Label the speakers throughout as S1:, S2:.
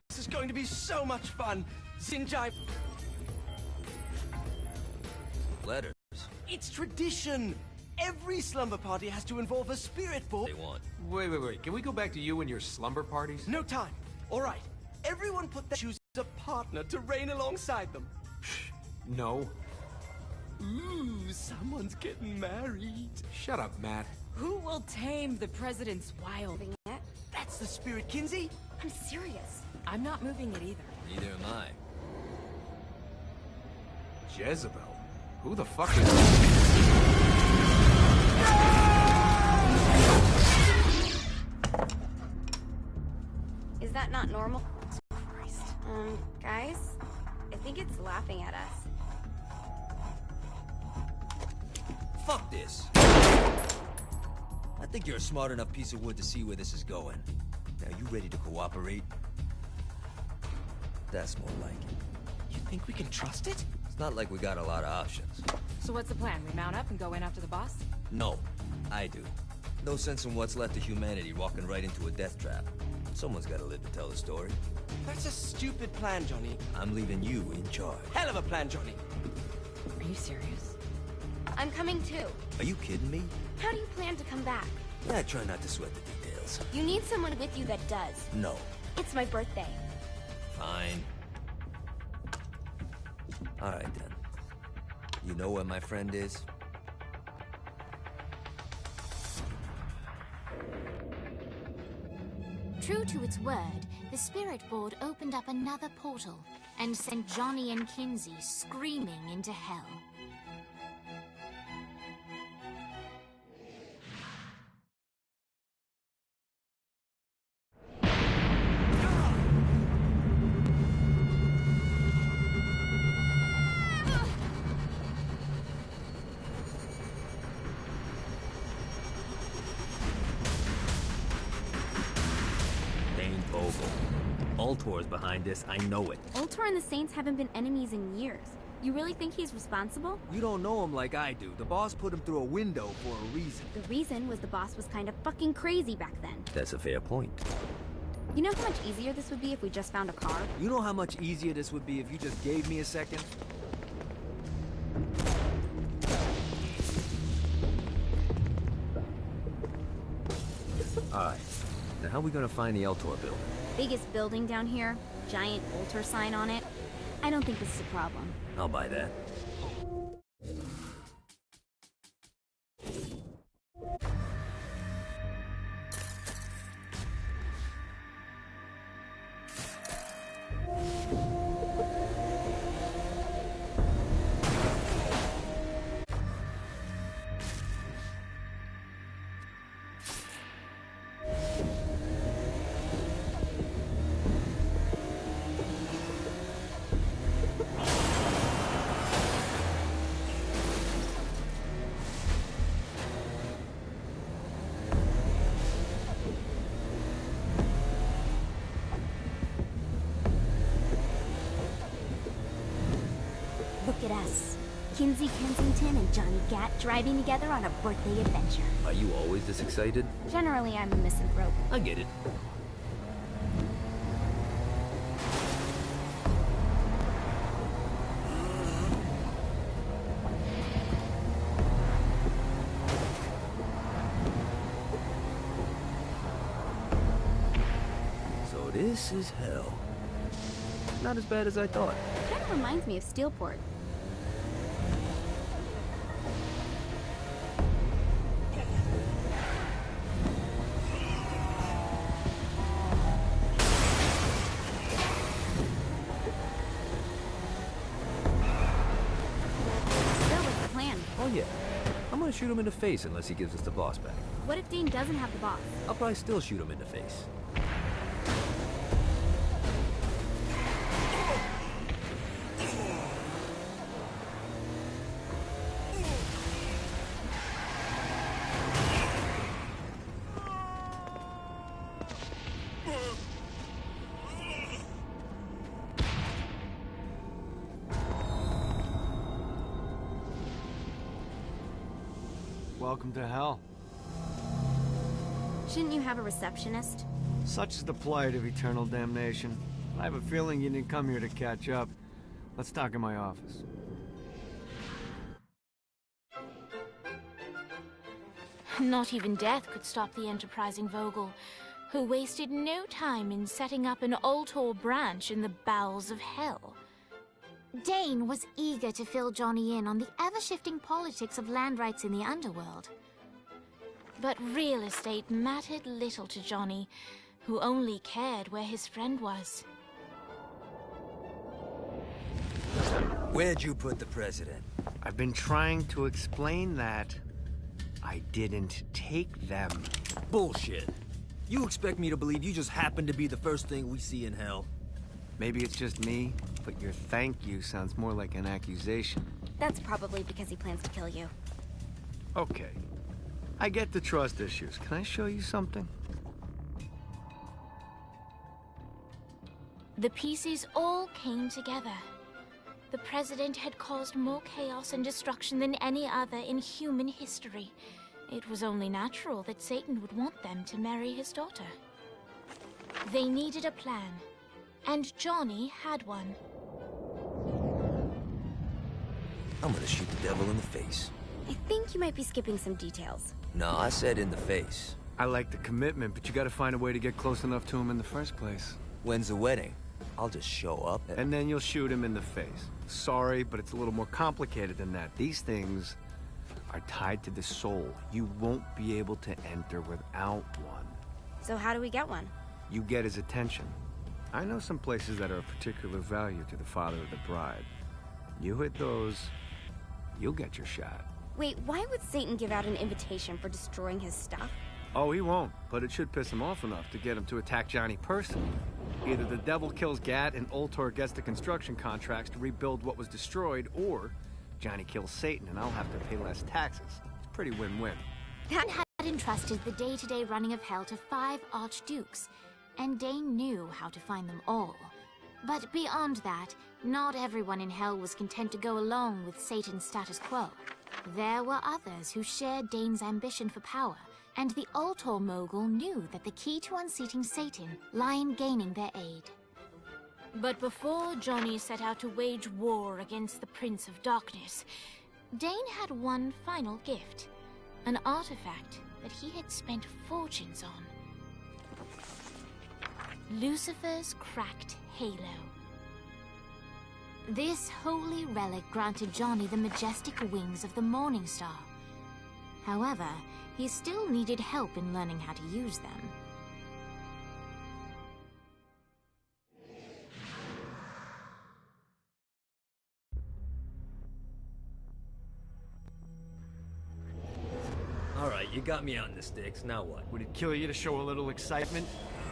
S1: This is going to be so much fun. Sinjai...
S2: Letters.
S1: It's tradition. Every slumber party has to involve a spirit board.
S2: They want.
S3: Wait. Can we go back to you and your slumber parties?
S1: No time. All right. Everyone put their choose a partner to reign alongside them.
S3: No.
S1: Ooh, someone's getting married.
S3: Shut up, Matt.
S4: Who will tame the president's wild?
S1: That's the spirit, Kinsey.
S4: I'm serious. I'm not moving it either.
S2: Neither am I.
S3: Jezebel? Who the fuck is...
S5: Is that not normal? Christ. Guys? I think it's laughing at us.
S2: Fuck this. I think you're a smart enough piece of wood to see where this is going. Now, you ready to cooperate? That's more like it.
S1: You think we can trust it?
S2: It's not like we got a lot of options.
S4: So what's the plan? We mount up and go in after the boss?
S2: No, I do. No sense in what's left of humanity walking right into a death trap. Someone's gotta live to tell the story.
S1: That's a stupid plan, Johnny.
S2: I'm leaving you in charge.
S1: Hell of a plan, Johnny.
S4: Are you serious?
S5: I'm coming too.
S2: Are you kidding me?
S5: How do you plan to come back?
S2: I try not to sweat the details.
S5: You need someone with you that does.
S2: No.
S5: It's my birthday.
S2: Fine. Alright then. You know where my friend is?
S6: True to its word, the Spirit Board opened up another portal and sent Johnny and Kinsey screaming into hell.
S2: Ultor's behind this, I know it.
S5: Ultor and the Saints haven't been enemies in years. You really think he's responsible?
S2: You don't know him like I do. The boss put him through a window for a reason.
S5: The reason was the boss was kind of fucking crazy back then.
S2: That's a fair point.
S5: You know how much easier this would be if we just found a car?
S2: You know how much easier this would be if you just gave me a second? Alright. Now how are we gonna find the Ultor building?
S5: Biggest building down here, giant Ultor sign on it. I don't think this is a problem.
S2: I'll buy that.
S5: Look at us. Kinsey Kensington and Johnny Gat driving together on a birthday adventure.
S2: Are you always this excited?
S5: Generally, I'm a misanthrope.
S2: I get it. So this is hell. Not as bad as I thought.
S5: Kind of reminds me of Steelport.
S2: Oh yeah. I'm gonna shoot him in the face unless he gives us the boss back.
S5: What if Dane doesn't have the boss?
S2: I'll probably still shoot him in the face.
S3: Welcome to hell.
S5: Shouldn't you have a receptionist?
S7: Such is the plight of eternal damnation. I have a feeling you didn't come here to catch up. Let's talk in my office.
S6: Not even death could stop the enterprising Vogel, who wasted no time in setting up an Ultor branch in the bowels of hell. Dane was eager to fill Johnny in on the ever-shifting politics of land rights in the underworld. But real estate mattered little to Johnny, who only cared where his friend was.
S2: Where'd you put the president?
S7: I've been trying to explain that. I didn't take them.
S2: Bullshit. You expect me to believe you just happened to be the first thing we see in hell?
S7: Maybe it's just me, but your thank you sounds more like an accusation.
S5: That's probably because he plans to kill you.
S7: Okay. I get the trust issues. Can I show you something?
S6: The pieces all came together. The president had caused more chaos and destruction than any other in human history. It was only natural that Satan would want them to marry his daughter. They needed a plan, and Johnny had one.
S2: I'm gonna shoot the devil in the face.
S5: I think you might be skipping some details.
S2: No, I said in the face.
S7: I like the commitment, but you gotta find a way to get close enough to him in the first place.
S2: When's the wedding? I'll just show up
S7: and then you'll shoot him in the face. Sorry, but it's a little more complicated than that. These things are tied to the soul. You won't be able to enter without one.
S5: So how do we get one?
S7: You get his attention. I know some places that are of particular value to the father of the bride. You hit those, you'll get your shot.
S5: Wait, why would Satan give out an invitation for destroying his stuff?
S7: Oh, he won't, but it should piss him off enough to get him to attack Johnny personally. Either the devil kills Gat and Ultor gets the construction contracts to rebuild what was destroyed, or Johnny kills Satan and I'll have to pay less taxes. It's pretty win-win.
S6: Dane had entrusted the day-to-day running of hell to 5 archdukes, and Dane knew how to find them all. But beyond that, not everyone in hell was content to go along with Satan's status quo. There were others who shared Dane's ambition for power, and the Ultor mogul knew that the key to unseating Satan lay in gaining their aid. But before Johnny set out to wage war against the Prince of Darkness, Dane had one final gift, an artifact that he had spent fortunes on. Lucifer's cracked halo. This holy relic granted Johnny the majestic wings of the Morning Star. However, he still needed help in learning how to use them.
S2: Alright, you got me on the sticks, now what?
S7: Would it kill you to show a little excitement?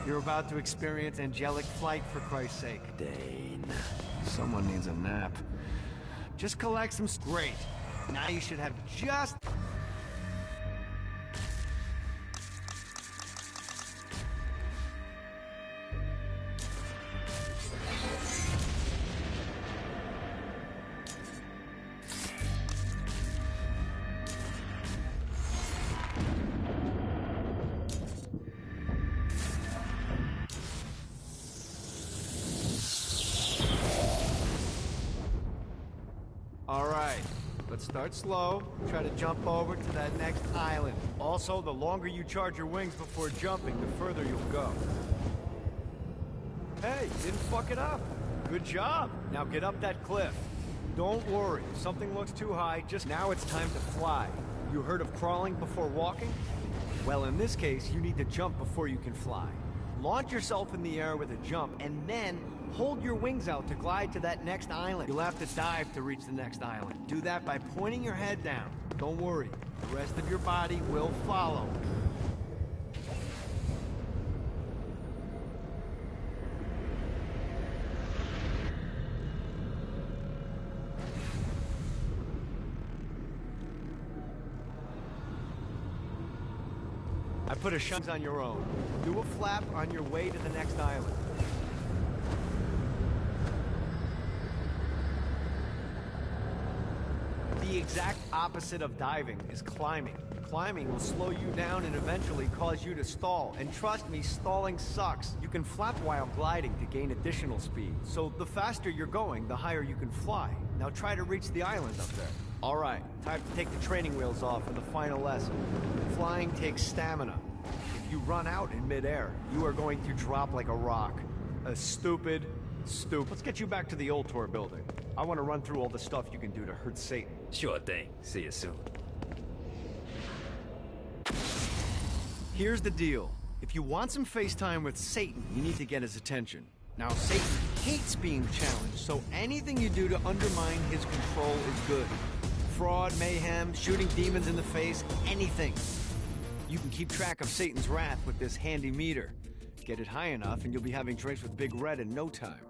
S7: You're about to experience angelic flight, for Christ's sake.
S2: Dane.
S7: Someone needs a nap. Just collect some... Great. Now you should have just... Start slow, try to jump over to that next island. Also, the longer you charge your wings before jumping, the further you'll go. Hey, you didn't fuck it up. Good job. Now get up that cliff. Don't worry, if something looks too high, just now it's time to fly. You heard of crawling before walking? Well, in this case, you need to jump before you can fly. Launch yourself in the air with a jump, and then hold your wings out to glide to that next island. You'll have to dive to reach the next island. Do that by pointing your head down. Don't worry, the rest of your body will follow. I put a shot on your own. Do a flap on your way to the next island. The exact opposite of diving is climbing. Climbing will slow you down and eventually cause you to stall. And trust me, stalling sucks. You can flap while gliding to gain additional speed. So the faster you're going, the higher you can fly. Now try to reach the island up there. All right, time to take the training wheels off for the final lesson. Flying takes stamina. If you run out in midair, you are going to drop like a rock. Stupid. Let's get you back to the Ultor building. I want to run through all the stuff you can do to hurt Satan.
S2: Sure thing. See you soon.
S7: Here's the deal. If you want some FaceTime with Satan, you need to get his attention. Now, Satan hates being challenged, so anything you do to undermine his control is good. Fraud, mayhem, shooting demons in the face, anything. You can keep track of Satan's wrath with this handy meter. Get it high enough and you'll be having drinks with Big Red in no time.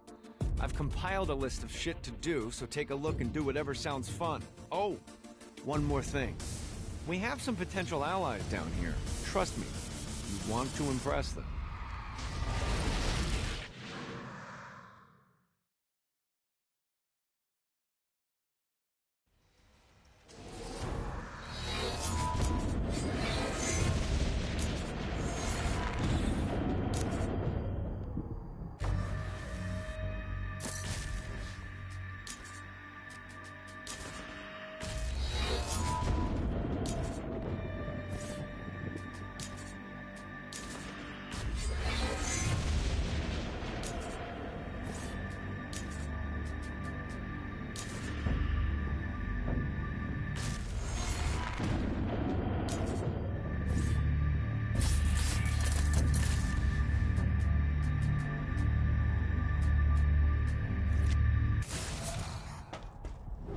S7: I've compiled a list of shit to do, so take a look and do whatever sounds fun. Oh, one more thing. We have some potential allies down here. Trust me, you want to impress them.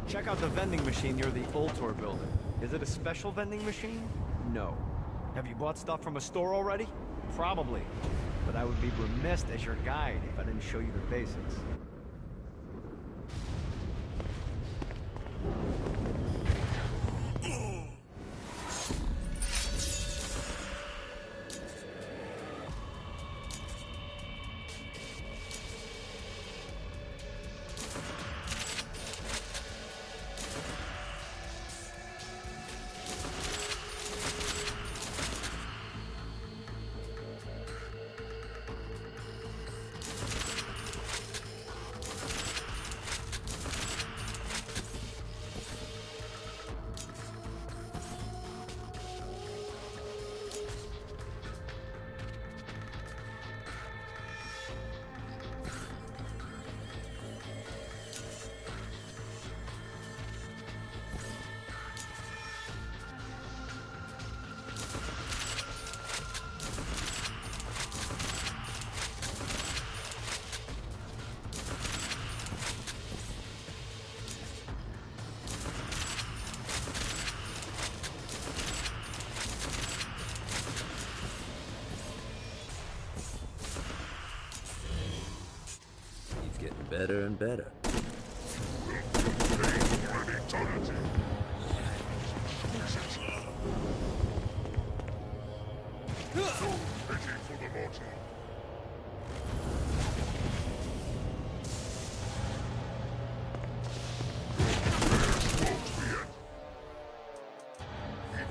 S7: Check out the vending machine near the Ultor building. Is it a special vending machine? No. Have you bought stuff from a store already? Probably. But I would be remiss as your guide if I didn't show you the basics.
S2: Better and better.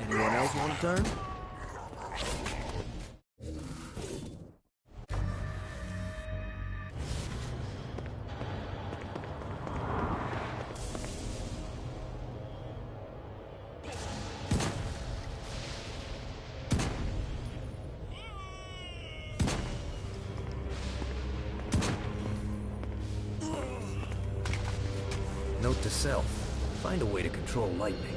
S2: Anyone else want a turn? Note to self, find a way to control lightning.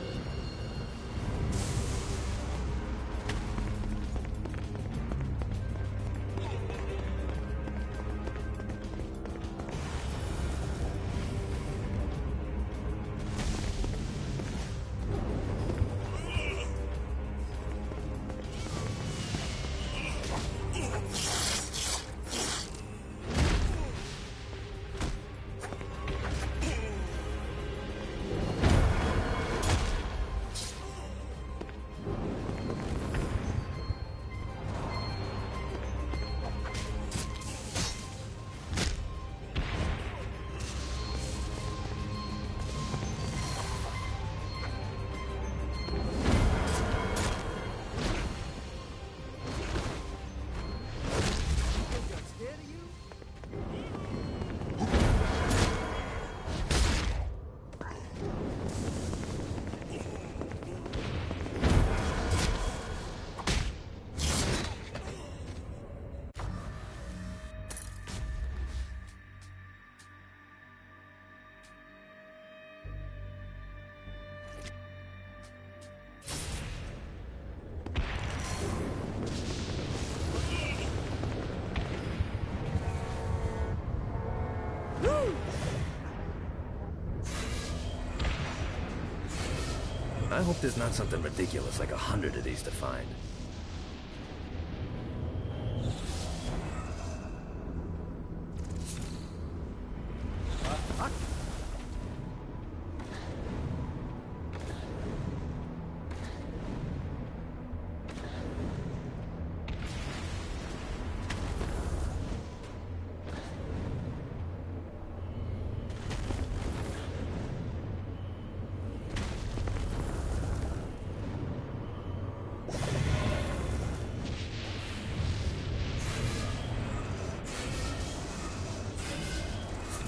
S8: I hope there's not something ridiculous like 100 of these to find.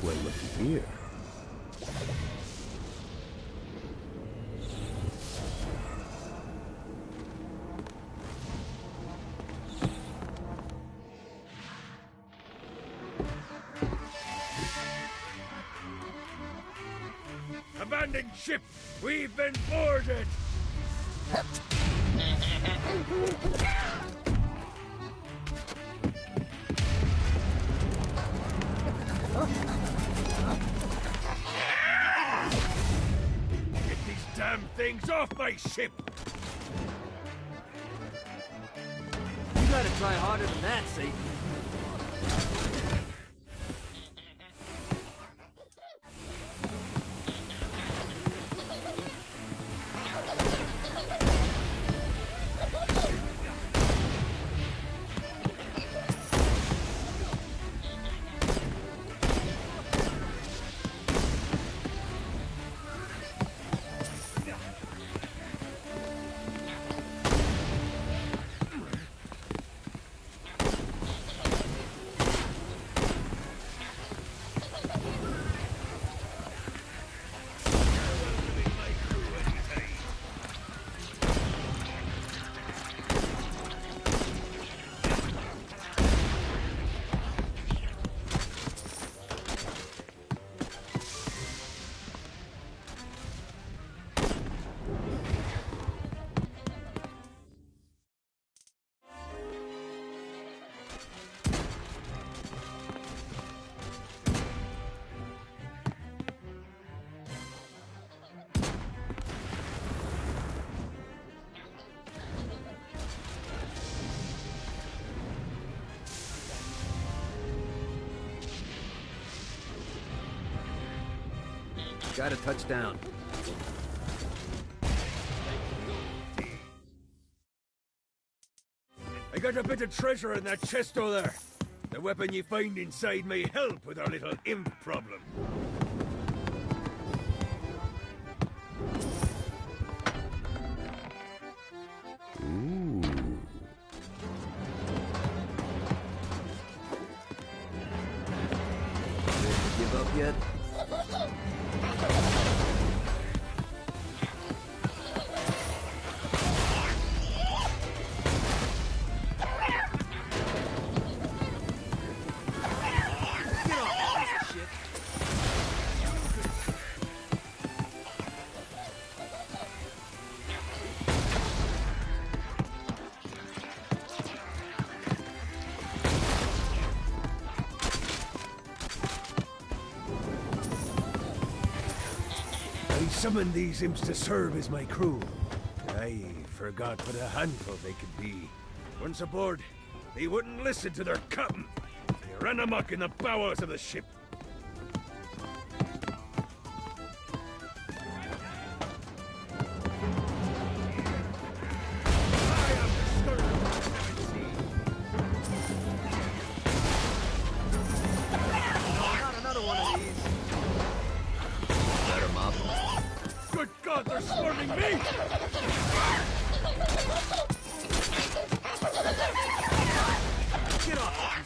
S8: Well, looky here.
S9: Abandoned ship! We've been boarded! Get these damn things off my ship!
S2: You gotta try harder than that, Satan.
S8: Got a touchdown.
S9: I got a bit of treasure in that chest over there. The weapon you find inside may help with our little imp problem.
S8: Ooh.
S2: Ready to give up yet?
S9: I summoned these imps to serve as my crew. I forgot what a handful they could be. Once aboard, they wouldn't listen to their captain. They ran amok in the bowels of the ship. I am the scourge of the seven seas.
S2: Not another one of these. Let 'em up.
S9: Good God, they're swarming me! Get off!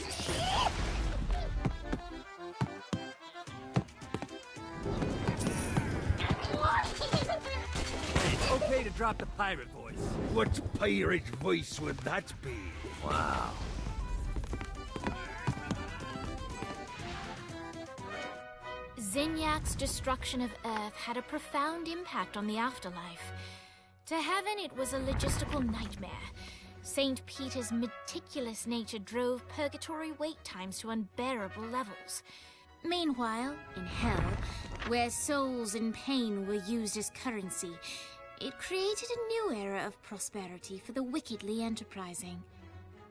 S2: It's okay to drop the pirate voice.
S9: What pirate voice would that be?
S8: Wow.
S6: Zinyak's destruction of Earth had a profound impact on the afterlife. To Heaven, it was a logistical nightmare. St. Peter's meticulous nature drove purgatory wait times to unbearable levels. Meanwhile, in Hell, where souls in pain were used as currency, It created a new era of prosperity for the wickedly enterprising.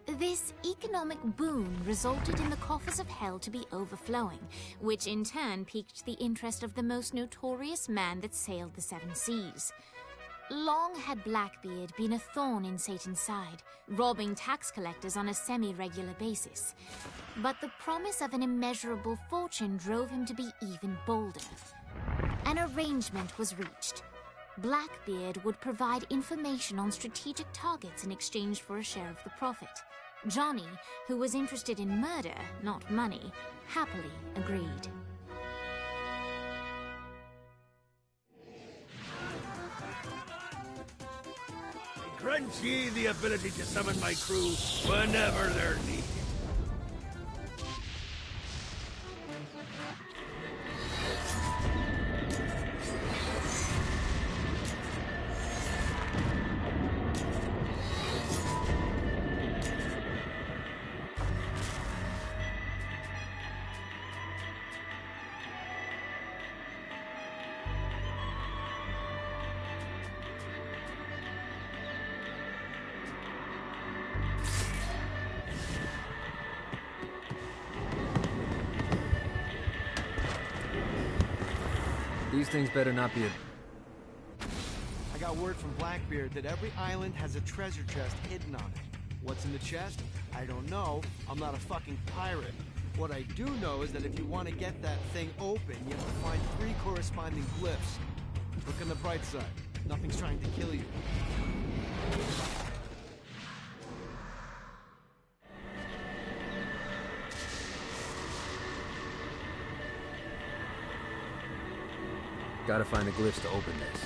S6: This economic boon resulted in the coffers of hell to be overflowing, which in turn piqued the interest of the most notorious man that sailed the seven seas. Long had Blackbeard been a thorn in Satan's side, robbing tax collectors on a semi-regular basis. But the promise of an immeasurable fortune drove him to be even bolder. An arrangement was reached. Blackbeard would provide information on strategic targets in exchange for a share of the profit. Johnny, who was interested in murder, not money, happily agreed.
S9: I grant ye the ability to summon my crew whenever they're needed.
S8: These things better not be a...
S7: I got word from Blackbeard that every island has a treasure chest hidden on it. What's in the chest? I don't know. I'm not a fucking pirate. What I do know is that if you want to get that thing open, you have to find 3 corresponding glyphs. Look on the bright side. Nothing's trying to kill you.
S8: Gotta find the glyphs to open this.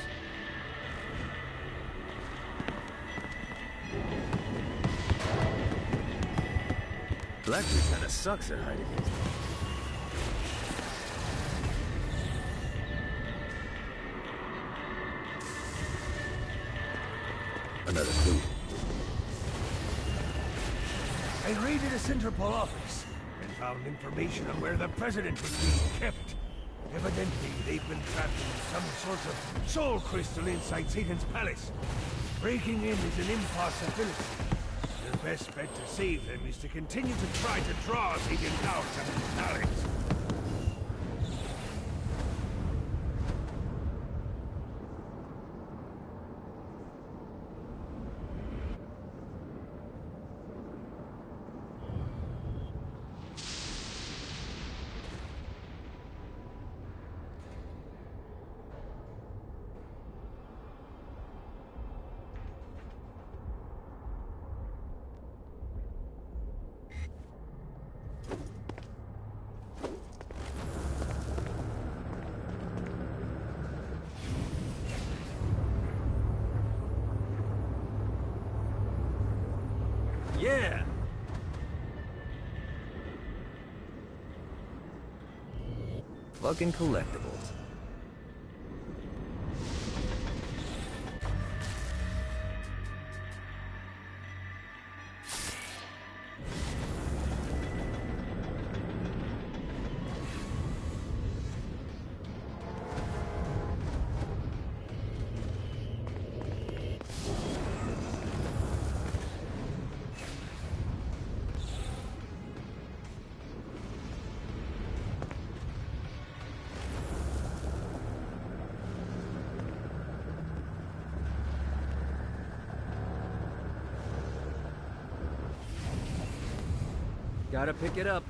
S9: Blackbeard kinda sucks at hiding these things.
S8: Another clue.
S9: I raided a Interpol office and found information on where the president was being kept. Evidently, they've been trapped in some sort of soul crystal inside Satan's palace. Breaking in is an impossibility. The best bet to save them is to continue to try to draw Satan out of his palace.
S8: Yeah! Fucking collectibles. Gotta pick it up.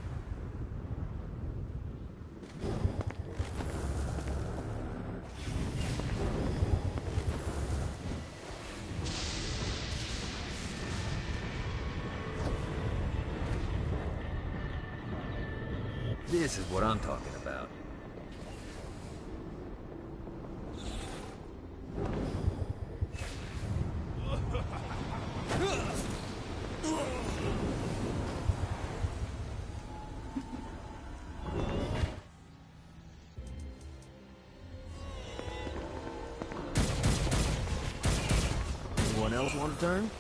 S8: This is what I'm talking about. Anyone else want to turn?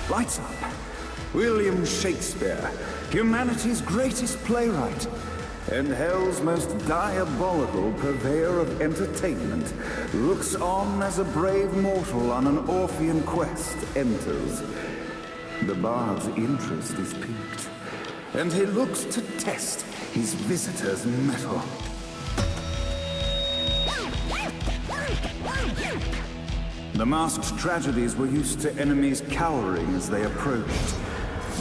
S10: Lights up. William Shakespeare, humanity's greatest playwright, and hell's most diabolical purveyor of entertainment, looks on as a brave mortal on an Orphean quest enters. The bard's interest is piqued, and he looks to test his visitor's mettle. The masked tragedies were used to enemies cowering as they approached.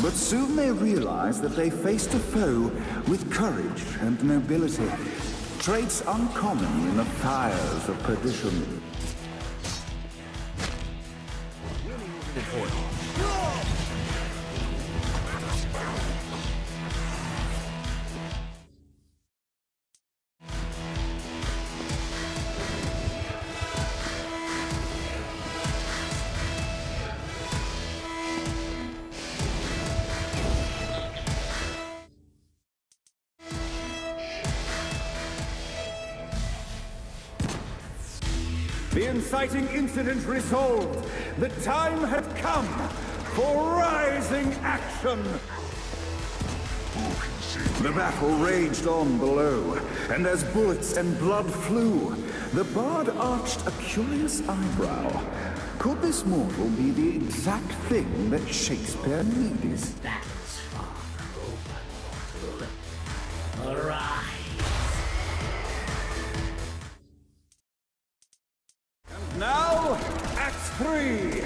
S10: But soon they realized that they faced a foe with courage and nobility, traits uncommon in the fires of perdition. The inciting incident resolved. The time had come for rising action. The battle raged on below, and as bullets and blood flew, the bard arched a curious eyebrow. Could this mortal be the exact thing that Shakespeare needed?
S11: That's far from over. Arise.
S10: Now, Act 3!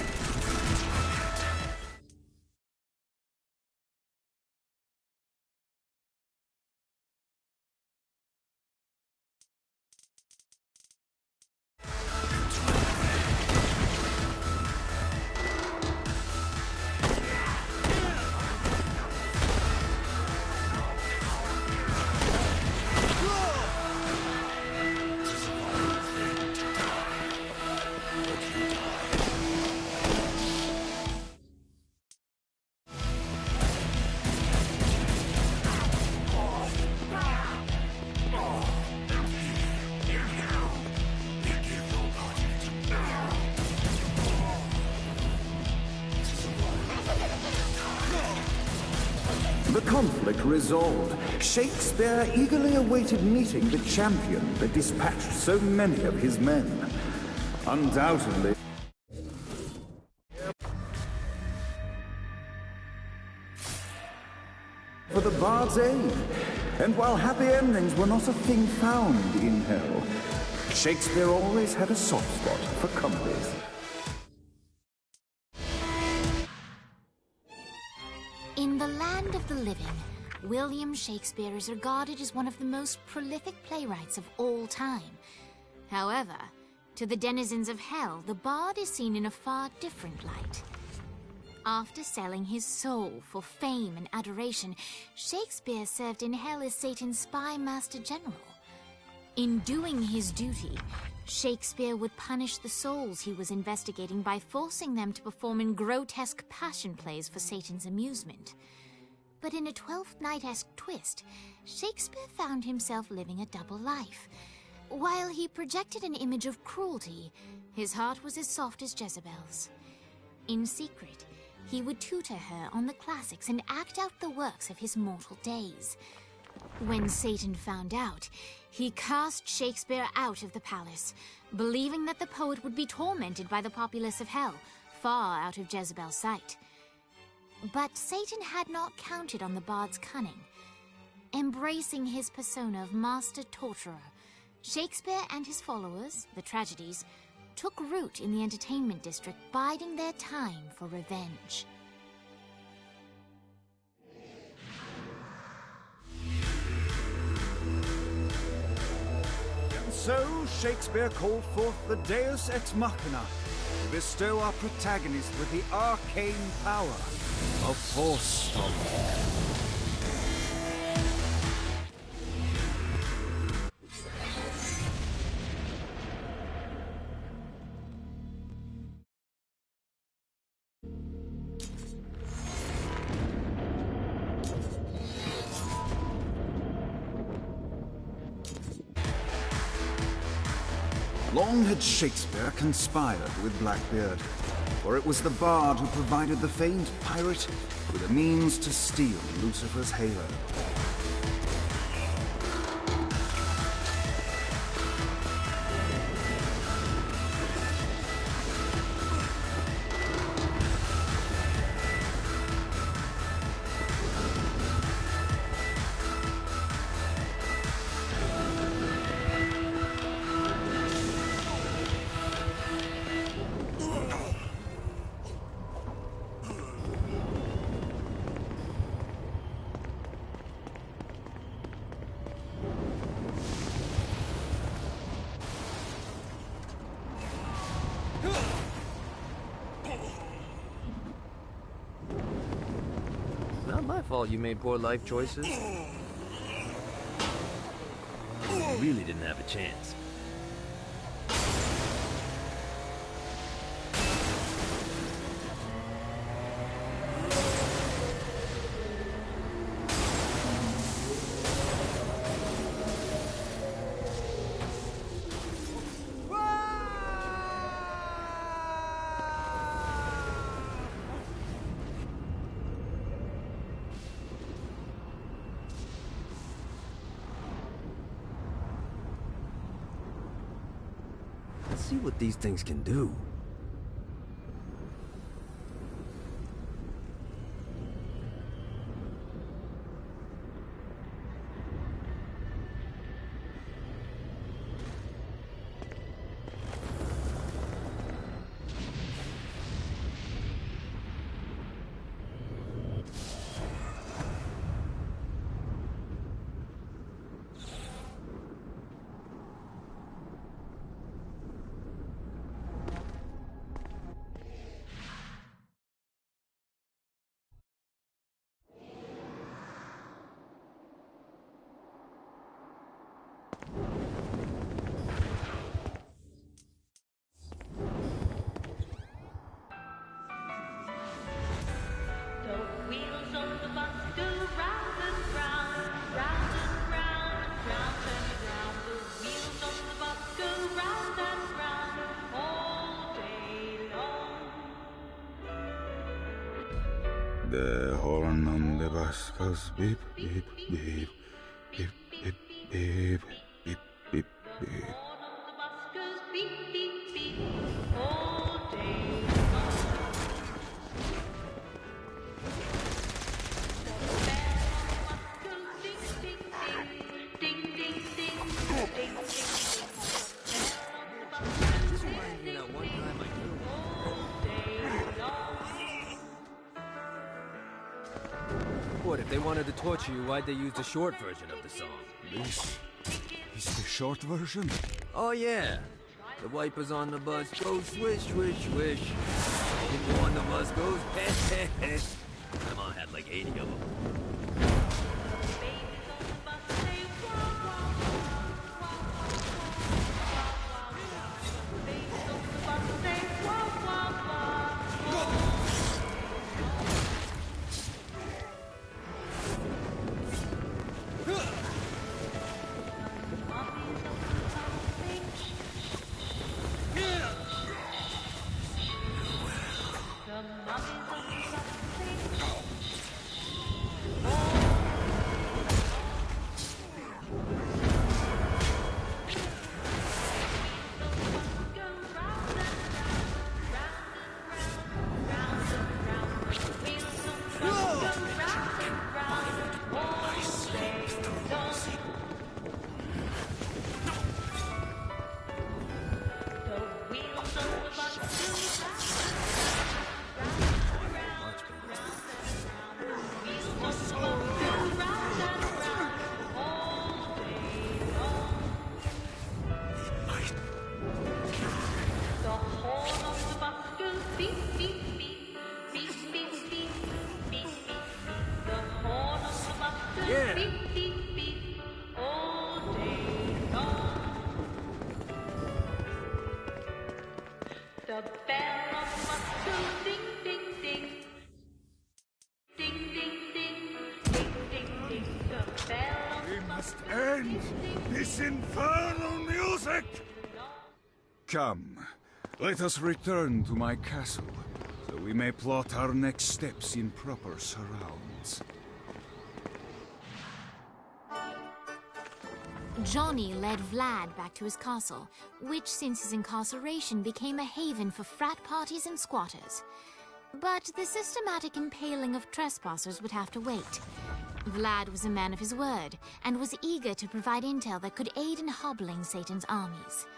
S10: The conflict resolved, Shakespeare eagerly awaited meeting the champion that dispatched so many of his men. Undoubtedly, for the bard's aid. And while happy endings were not a thing found in hell, Shakespeare always had a soft spot for comedies.
S6: In the land of the living, William Shakespeare is regarded as one of the most prolific playwrights of all time. However, to the denizens of hell, the bard is seen in a far different light. After selling his soul for fame and adoration, Shakespeare served in hell as Satan's spy master general. In doing his duty, Shakespeare would punish the souls he was investigating by forcing them to perform in grotesque passion plays for Satan's amusement. But in a Twelfth Night-esque twist, Shakespeare found himself living a double life. While he projected an image of cruelty, his heart was as soft as Jezebel's. In secret, he would tutor her on the classics and act out the works of his mortal days. When Satan found out, he cast Shakespeare out of the palace, believing that the poet would be tormented by the populace of hell, far out of Jezebel's sight. But Satan had not counted on the bard's cunning. Embracing his persona of master torturer, Shakespeare and his followers, the tragedies, took root in the entertainment district, biding their time for revenge.
S10: So, Shakespeare called forth the Deus Ex Machina to bestow our protagonist with the arcane power of Force-Stopping. Long had Shakespeare conspired with Blackbeard. For it was the Bard who provided the famed pirate with a means to steal Lucifer's halo.
S8: Not my fault you made poor life choices. You really didn't have a chance. Let's see what these things can do.
S10: The horn on the bus goes beep, beep, beep, beep, beep, beep, beep, beep, beep.
S8: What, if they wanted to torture you, why'd they use the short version of the song?
S10: This is the short version?
S8: Oh, yeah. The wipers on the bus go swish, swish, swish. People on the bus goes heh, heh, heh. Grandma had like 80 of them.
S10: End this infernal music! Come, let us return to my castle we may plot our next steps in proper surrounds.
S6: Johnny led Vlad back to his castle, which since his incarceration became a haven for frat parties and squatters. But the systematic impaling of trespassers would have to wait. Vlad was a man of his word, and was eager to provide intel that could aid in hobbling Satan's armies.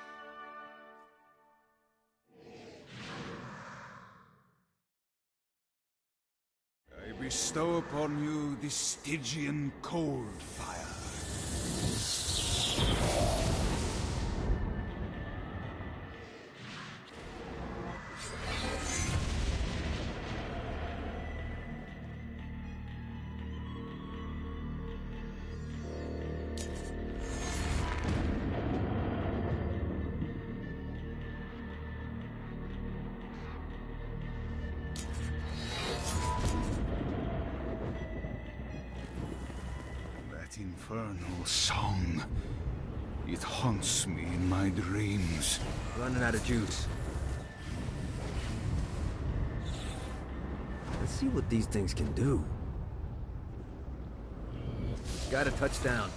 S10: I bestow upon you the Stygian cold fire. Infernal song. It haunts me in my dreams.
S8: Running out of juice. Let's see what these things can do. Got a touchdown.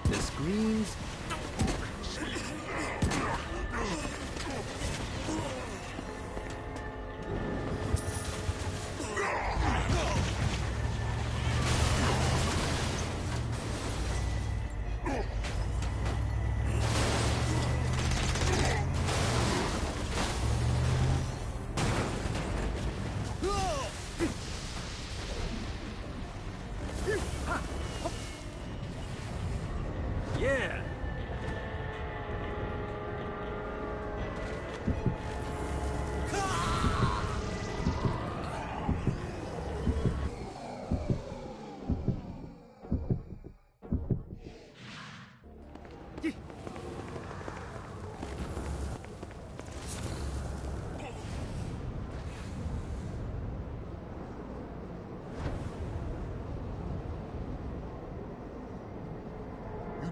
S8: The screams. Yeah.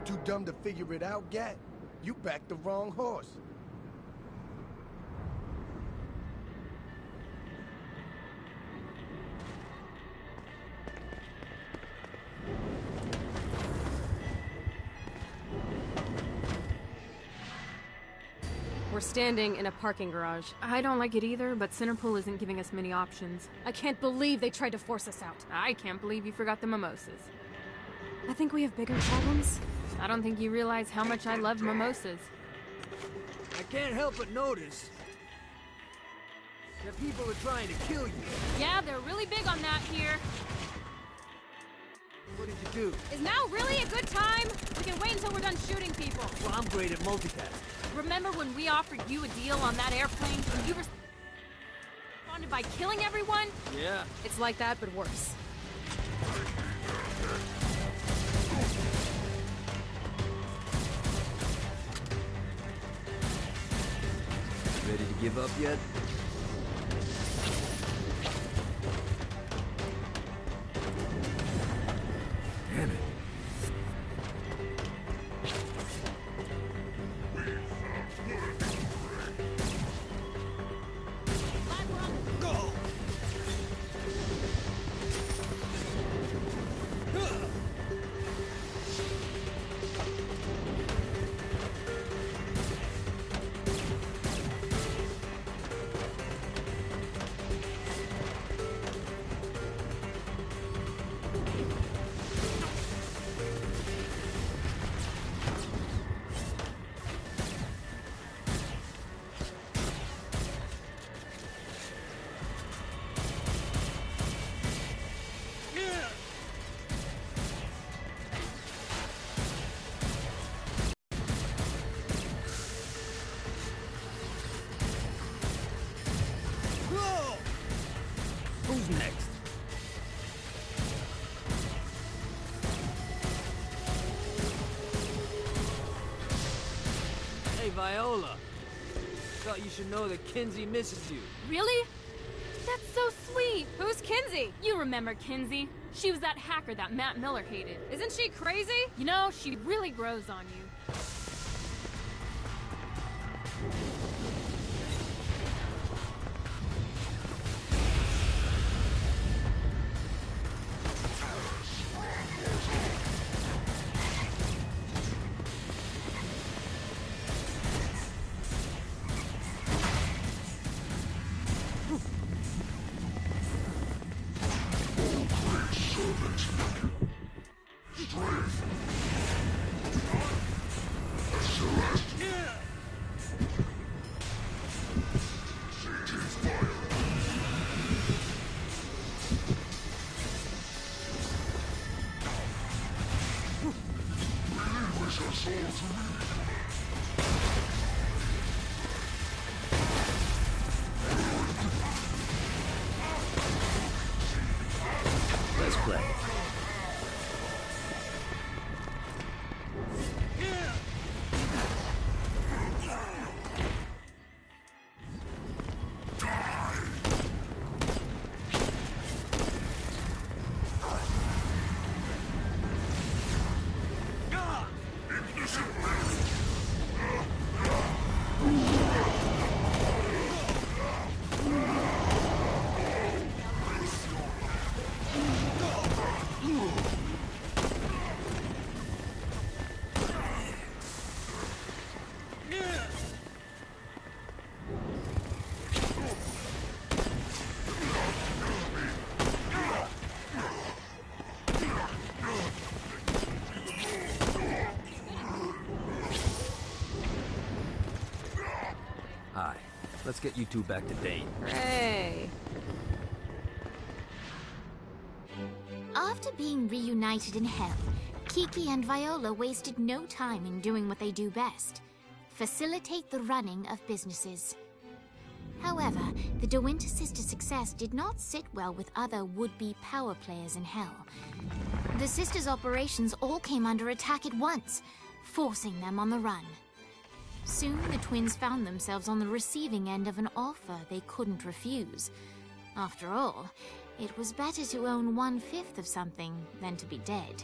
S1: Too dumb to figure it out, Gat? You backed the wrong horse.
S12: We're standing in a parking garage. I don't like it either, but Centerpool isn't giving us many options.
S4: I can't believe they tried to force us out.
S12: I can't believe you forgot the mimosas. I think we have bigger problems. I don't think you realize how much I love mimosas.
S2: I can't help but notice that people are trying to kill you.
S12: Yeah, they're really big on that here.
S2: What did you do?
S12: Is now really a good time? We can wait until we're done shooting people.
S2: Well, I'm great at multitasking.
S12: Remember when we offered you a deal on that airplane and you responded by killing everyone?
S2: Yeah.
S12: It's like that, but worse.
S2: Ready to give up yet? Damn it.
S1: Go!
S8: Viola. Thought you should know that Kinsey misses you.
S12: Really? That's so sweet. Who's Kinsey? You remember Kinsey? She was that hacker that Matt Miller hated. Isn't she crazy? You know, she really grows on you.
S8: Let's play. Hi. Let's get you two back to Dane.
S12: Hey.
S6: After being reunited in Hell, Kiki and Viola wasted no time in doing what they do best: facilitate the running of businesses. However, the De Winter sisters' success did not sit well with other would-be power players in Hell. The sisters' operations all came under attack at once, forcing them on the run. Soon, the twins found themselves on the receiving end of an offer they couldn't refuse. After all, it was better to own 1/5 of something than to be dead.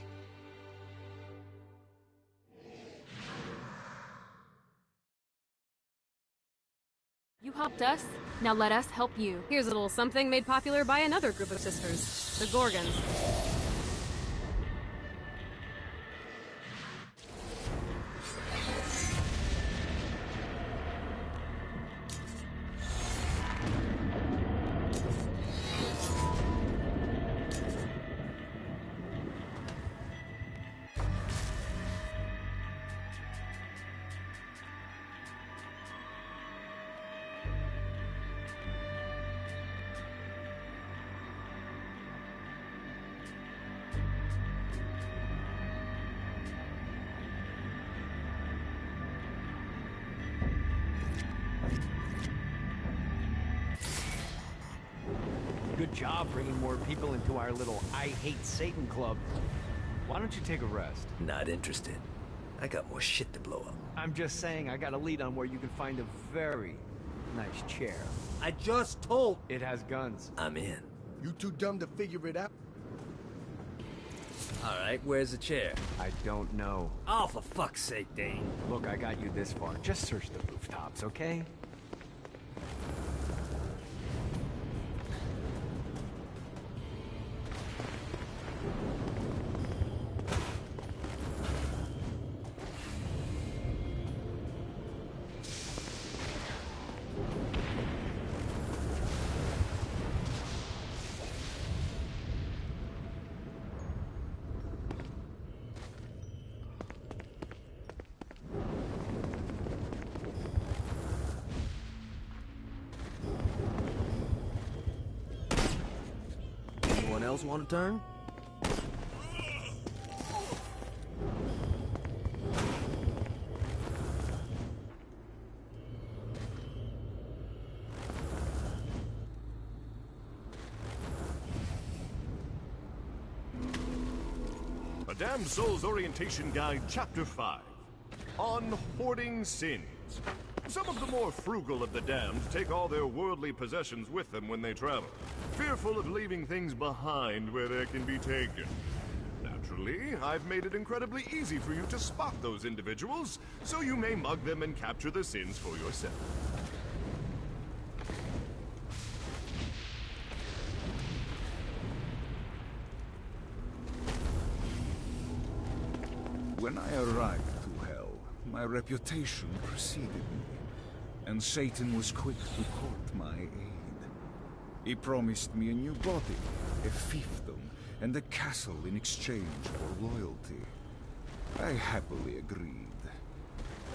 S12: You helped us, now let us help you.
S4: Here's a little something made popular by another group of sisters, the Gorgons.
S7: Good job bringing more people into our little I Hate Satan club. Why don't you take a rest?
S2: Not interested. I got more shit to blow up.
S7: I'm just saying I got a lead on where you can find a very nice chair.
S2: I just told...
S7: It has guns.
S2: I'm in.
S1: You too dumb to figure it out?
S2: Alright, where's the chair?
S7: I don't know.
S2: Oh, for fuck's sake, Dane.
S7: Look, I got you this far. Just search the rooftops, okay?
S8: Anyone else want to turn?
S13: A Damn Souls Orientation Guide, Chapter 5. On Hoarding Sin. civilians. Some of the more frugal of the damned take all their worldly possessions with them when they travel, fearful of leaving things behind where they can be taken. Naturally, I've made it incredibly easy for you to spot those individuals, so you may mug them and capture the sins for yourself.
S10: When I arrived to Hell, my reputation preceded me, and Satan was quick to court my aid. He promised me a new body, a fiefdom, and a castle in exchange for loyalty. I happily agreed.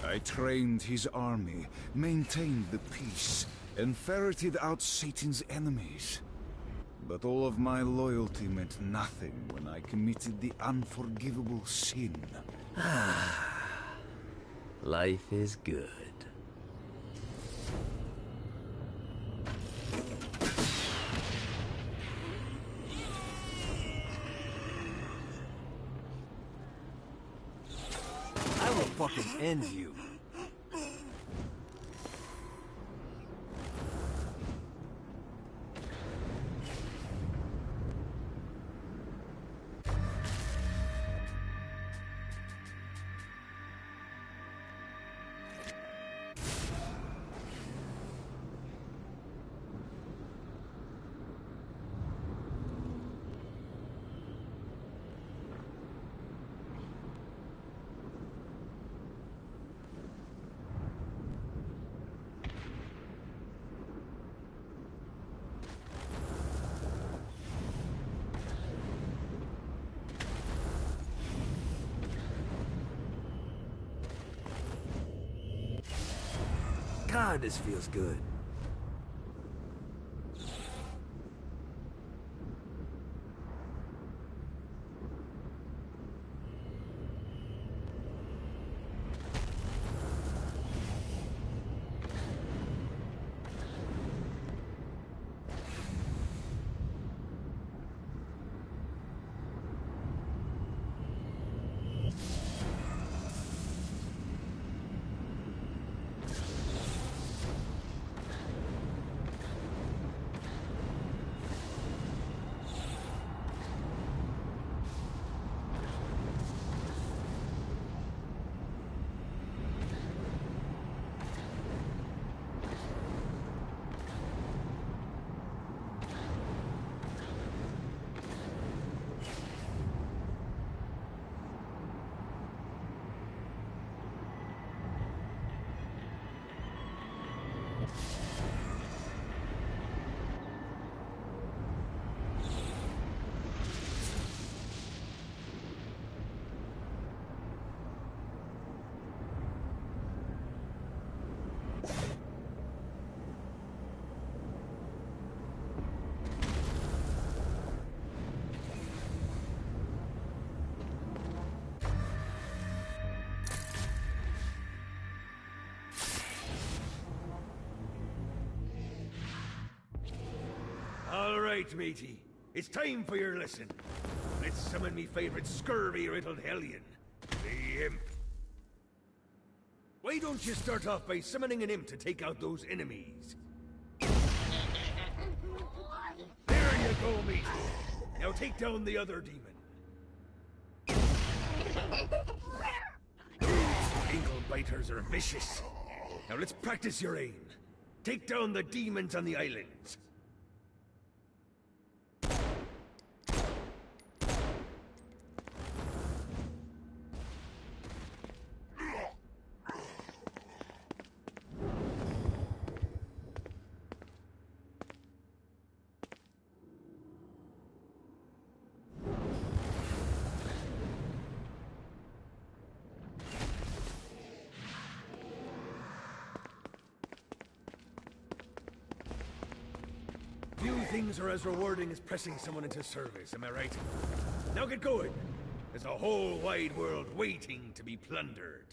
S10: I trained his army, maintained the peace, and ferreted out Satan's enemies. But all of my loyalty meant nothing when I committed the unforgivable sin.
S8: Life is good.
S2: I will fucking end you. God, this feels good.
S9: All right, matey. It's time for your lesson. Let's summon me favorite scurvy-riddled hellion, the Imp. Why don't you start off by summoning an imp to take out those enemies? There you go, matey. Now take down the other demon. Those ankle biters are vicious. Now let's practice your aim. Take down the demons on the islands. Few things are as rewarding as pressing someone into service, am I right? Now get going. There's a whole wide world waiting to be plundered.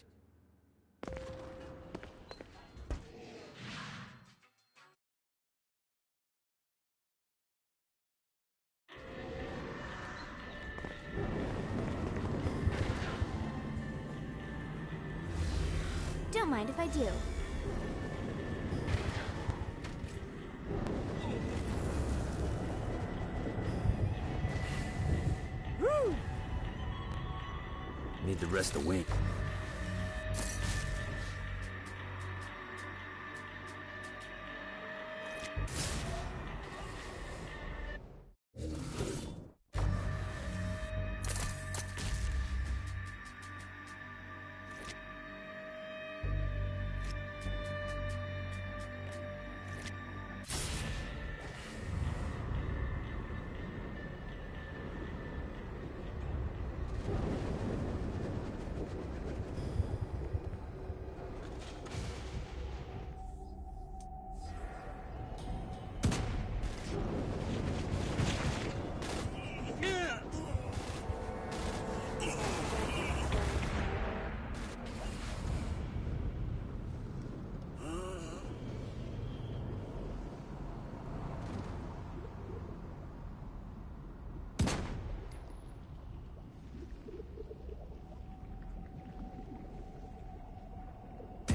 S6: Don't mind if I do.
S8: need the rest of Wayne.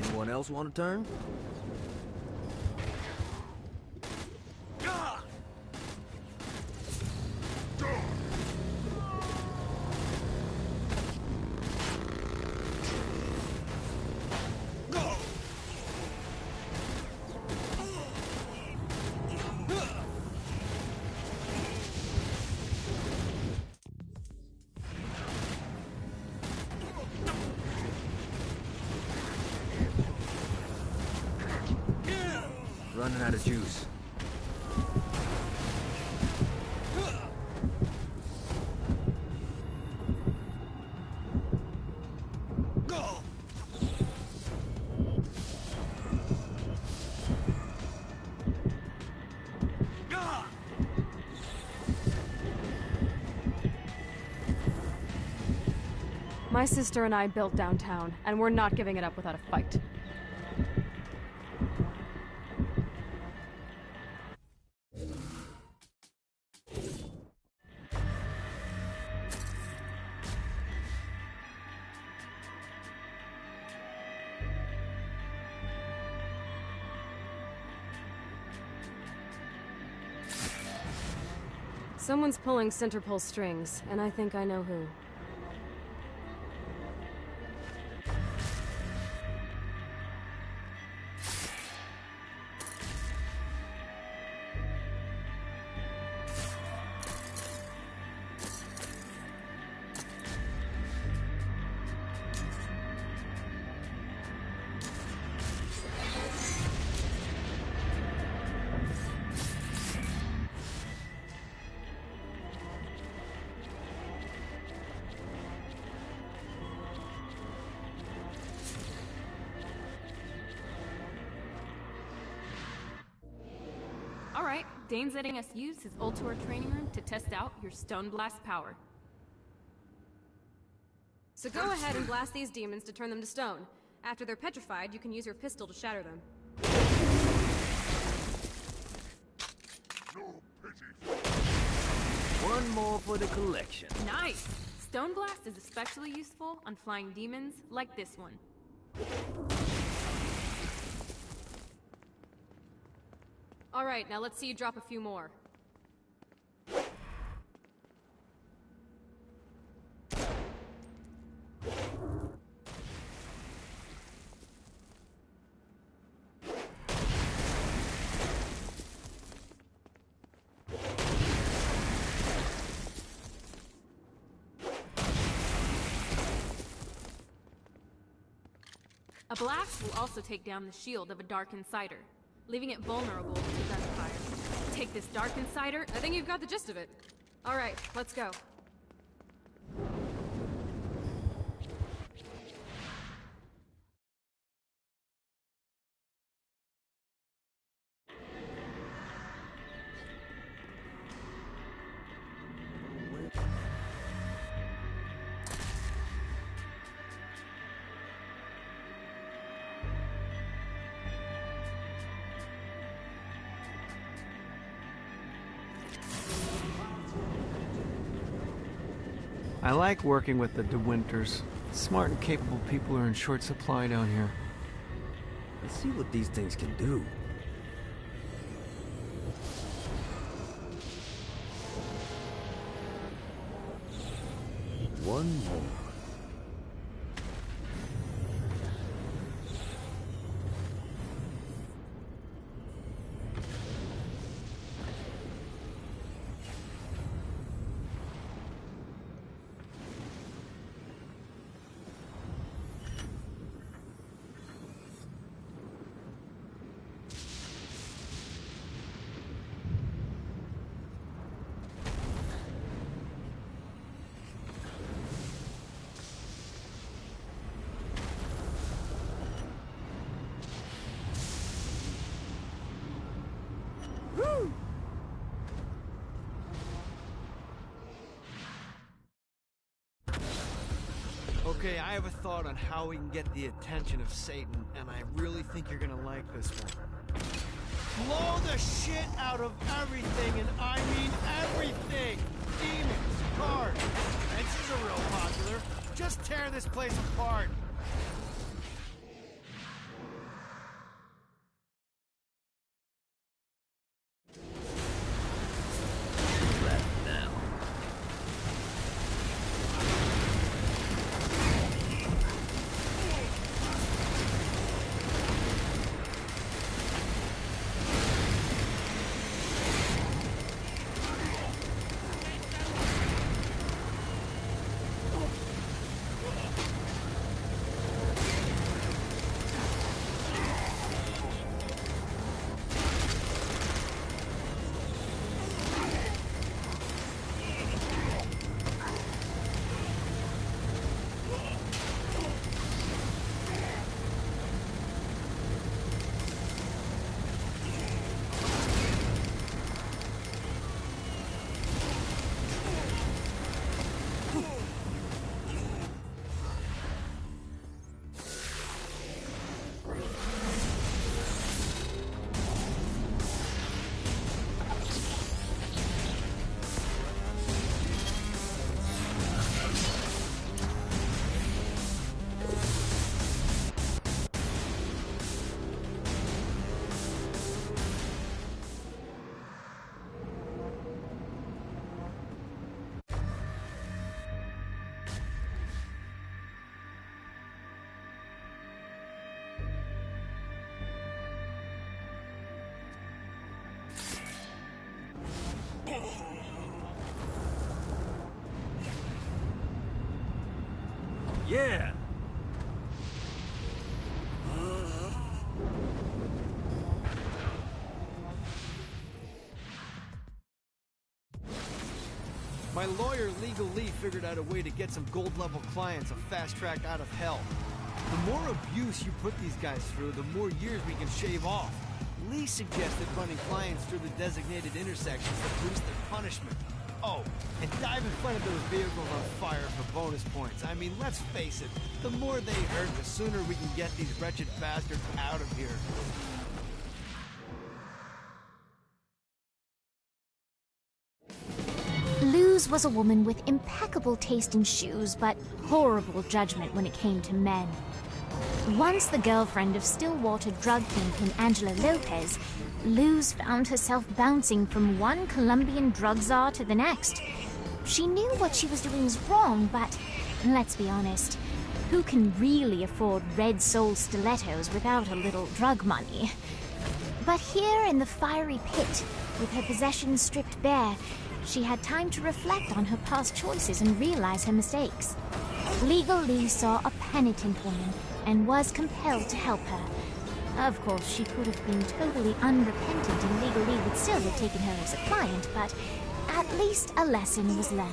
S8: Anyone else want to turn? Running out of juice.
S4: My sister and I built downtown, and we're not giving it up without a fight. Someone's pulling Centerpole strings, and I think I know who.
S12: Alright, Dane's letting us use his Ultor training room to test out your Stone Blast power.
S4: So go ahead and blast these demons to turn them to stone. After they're petrified, you can use your pistol to shatter them.
S8: One more for the collection.
S12: Nice! Stone Blast is especially useful on flying demons like this one.
S4: Alright, now let's see you drop a few more.
S12: A blast will also take down the shield of a Dark Insider, leaving it vulnerable to gunfire. Take this Dark Insider.
S4: I think you've got the gist of it. Alright, let's go.
S7: I like working with the De Winters. Smart and capable people are in short supply down here.
S8: Let's see what these things can do. One more.
S7: Okay, I have a thought on how we can get the attention of Satan, and I really think you're gonna like this one. Blow the shit out of everything, and I mean everything! Demons, cars, fences are real popular. Just tear this place apart.
S8: Yeah!
S7: My lawyer, Legal Lee, figured out a way to get some gold-level clients a fast track out of hell. The more abuse you put these guys through, the more years we can shave off. Lee suggested running clients through the designated intersections to boost their punishment. Oh, and dive in front of those vehicles on fire for bonus points. I mean, let's face it, the more they hurt, the sooner we can get these wretched bastards out of here.
S6: Luz was a woman with impeccable taste in shoes, but horrible judgment when it came to men. Once the girlfriend of Stillwater drug kingpin Angela Lopez, Luz found herself bouncing from one Colombian drug czar to the next. She knew what she was doing was wrong, but let's be honest, who can really afford red sole stilettos without a little drug money? But here in the fiery pit, with her possessions stripped bare, she had time to reflect on her past choices and realize her mistakes. Legal Lee saw a penitent woman and was compelled to help her. Of course, she could have been totally unrepentant and Legal Lee would still have taken her as a client, but at least a lesson was learned.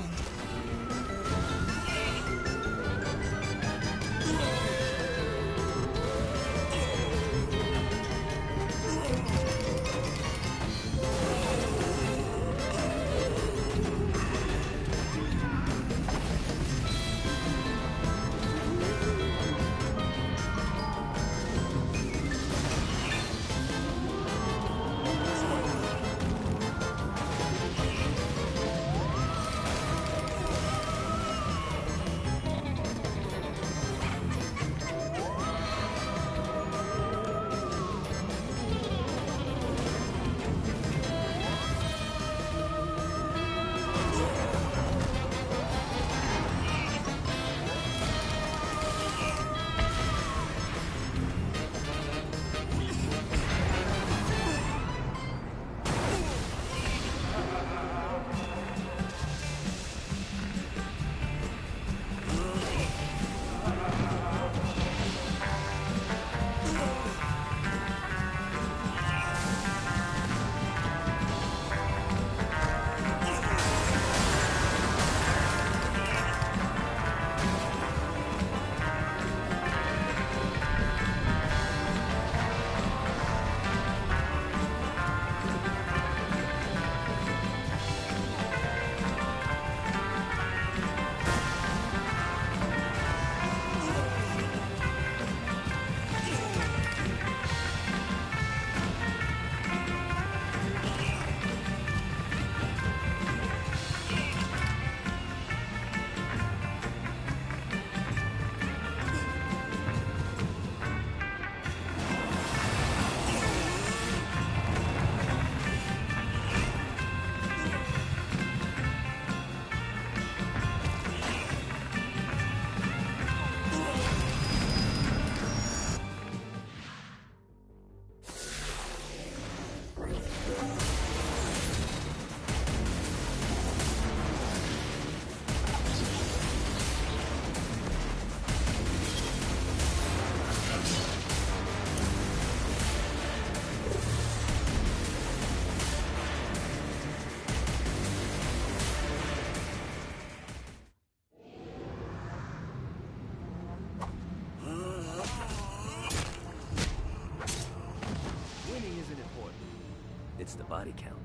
S8: It's the body count.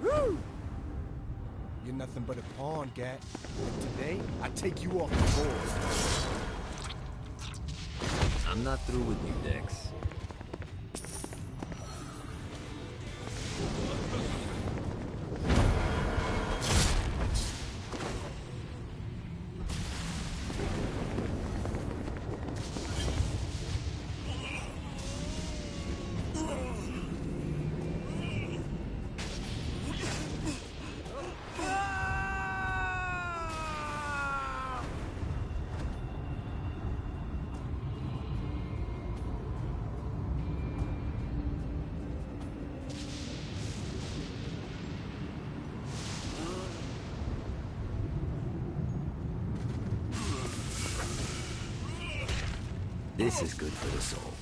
S14: Woo! You're nothing but a pawn, Gat. And today, I take you off the board.
S8: I'm not through with you, Dex. This is good for the soul.